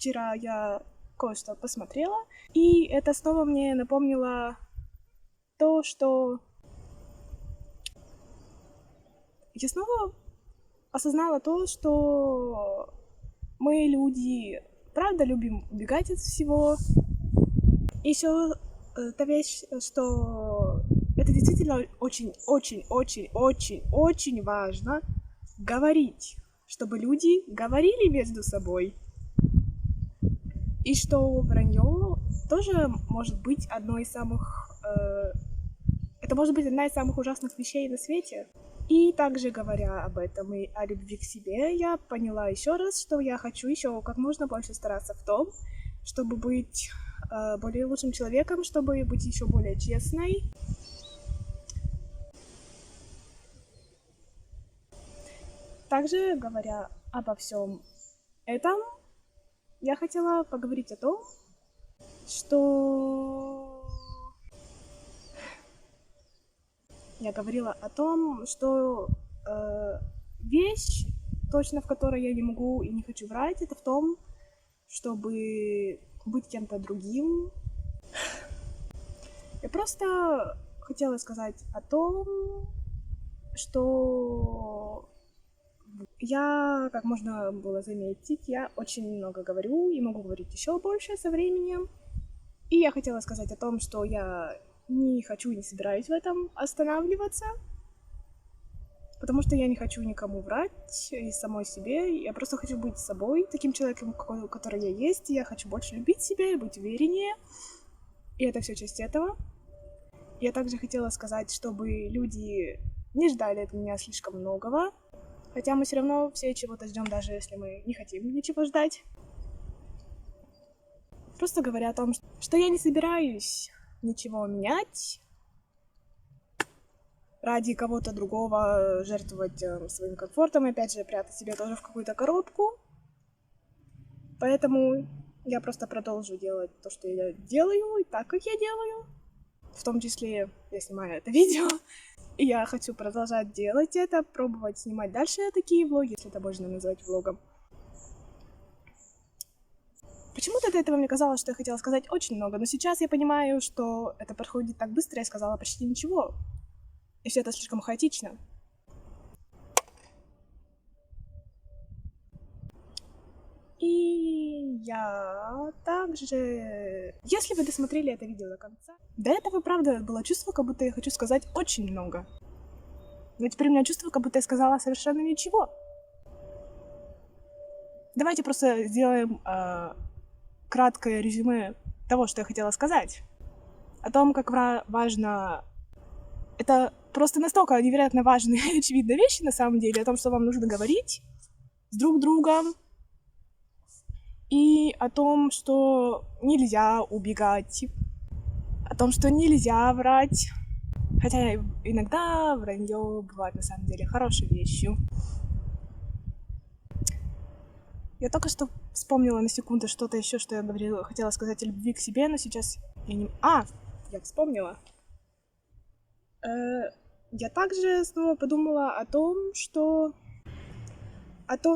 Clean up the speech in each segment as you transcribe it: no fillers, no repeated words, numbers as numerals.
вчера я кое-что посмотрела, и это снова мне напомнило то, что я снова осознала то, что мы, люди, правда любим убегать от всего. Еще та вещь, что это действительно очень важно говорить, чтобы люди говорили между собой. И что вранье тоже может быть одной из самых... это может быть одна из самых ужасных вещей на свете. И также, говоря об этом и о любви к себе, я поняла еще раз, что я хочу еще как можно больше стараться в том, чтобы быть более лучшим человеком, чтобы быть еще более честной. Также, говоря обо всем этом, я хотела поговорить о том, что... Я говорила о том, что вещь, точно в которой я не могу и не хочу врать, это в том, чтобы быть кем-то другим. Я просто хотела сказать о том, что я, как можно было заметить, я очень много говорю и могу говорить еще больше со временем. И я хотела сказать о том, что я не хочу и не собираюсь в этом останавливаться, потому что я не хочу никому врать и самой себе. Я просто хочу быть собой, таким человеком, который я есть. И я хочу больше любить себя и быть увереннее. И это все часть этого. Я также хотела сказать, чтобы люди не ждали от меня слишком многого. Хотя мы все равно все чего-то ждем, даже если мы не хотим ничего ждать. Просто говоря о том, что я не собираюсь ничего менять, ради кого-то другого жертвовать своим комфортом и опять же прятать себя тоже в какую-то коробку. Поэтому я просто продолжу делать то, что я делаю, и так, как я делаю. В том числе я снимаю это видео. И я хочу продолжать делать это, пробовать снимать дальше такие влоги, если это можно назвать влогом. Почему-то до этого мне казалось, что я хотела сказать очень много, но сейчас я понимаю, что это проходит так быстро, я сказала почти ничего. И все это слишком хаотично. И я также... Если вы досмотрели это видео до конца, до этого, правда, было чувство, как будто я хочу сказать очень много. Но теперь у меня чувство, как будто я сказала совершенно ничего. Давайте просто сделаем краткое резюме того, что я хотела сказать. О том, как важно... Это просто настолько невероятно важные и очевидные вещи, на самом деле, о том, что вам нужно говорить с друг другом, и о том, что нельзя убегать, о том, что нельзя врать. Хотя иногда вранье бывает на самом деле хорошей вещью. Я только что вспомнила на секунду что-то еще, что я говорила, хотела сказать о любви к себе, но сейчас я не... Я вспомнила. Я также снова подумала о том, что... об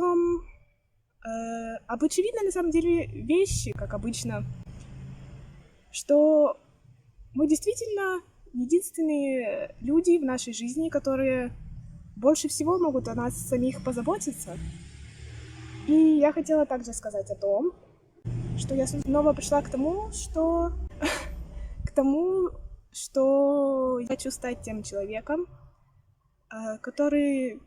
очевидной, на самом деле, вещи, как обычно, что мы действительно единственные люди в нашей жизни, которые больше всего могут о нас самих позаботиться. И я хотела также сказать о том, что я снова пришла к тому, что я хочу стать тем человеком, который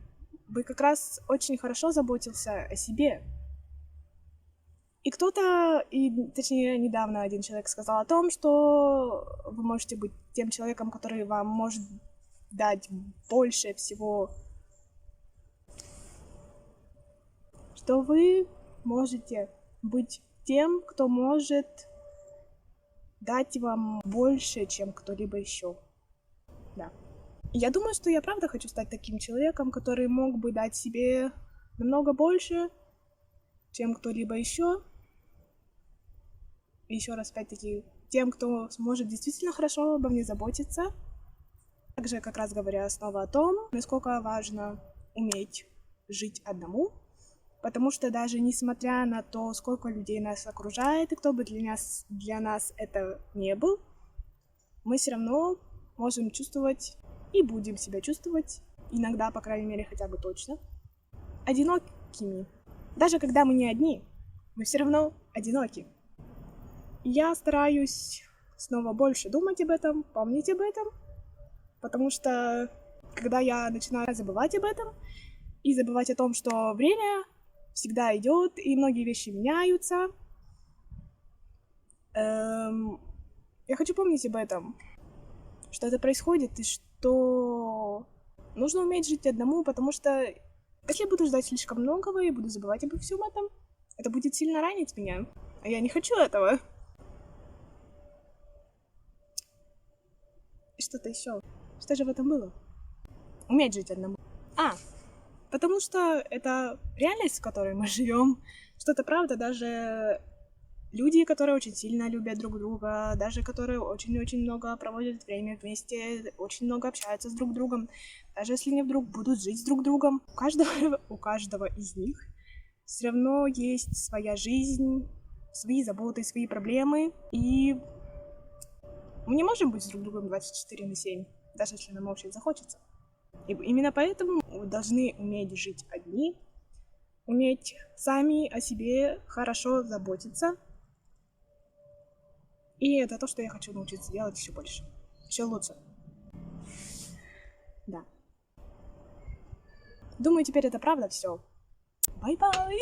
бы как раз очень хорошо заботился о себе. И точнее, недавно один человек сказал о том, что вы можете быть тем человеком, который вам может дать больше всего, что вы можете быть тем, кто может дать вам больше, чем кто-либо еще. Да. И я думаю, что я правда хочу стать таким человеком, который мог бы дать себе намного больше, чем кто-либо еще. И еще раз, опять-таки, тем, кто сможет действительно хорошо обо мне заботиться. Также, как раз говоря снова о том, насколько важно уметь жить одному. Потому что даже несмотря на то, сколько людей нас окружает, и кто бы для нас это не был, мы все равно можем чувствовать и будем себя чувствовать, иногда, по крайней мере, хотя бы точно, одинокими. Даже когда мы не одни, мы все равно одиноки. Я стараюсь снова больше думать об этом, помнить об этом, потому что когда я начинаю забывать об этом и забывать о том, что время всегда идет и многие вещи меняются, я хочу помнить об этом, что это происходит и что нужно уметь жить одному, потому что если я буду ждать слишком многого и буду забывать обо всем этом, это будет сильно ранить меня, а я не хочу этого. И что-то еще. Что же в этом было? Уметь жить одному. Потому что это реальность, в которой мы живем. Что это правда, даже люди, которые очень сильно любят друг друга, даже которые очень-очень много проводят время вместе, очень много общаются с друг другом, даже если они вдруг будут жить с друг другом, у каждого из них все равно есть своя жизнь, свои заботы, свои проблемы, и мы не можем быть с друг другом 24/7, даже если нам очень захочется. И именно поэтому мы должны уметь жить одни, уметь сами о себе хорошо заботиться. И это то, что я хочу научиться делать еще больше, еще лучше. Да. Думаю, теперь это правда все. Бай-бай!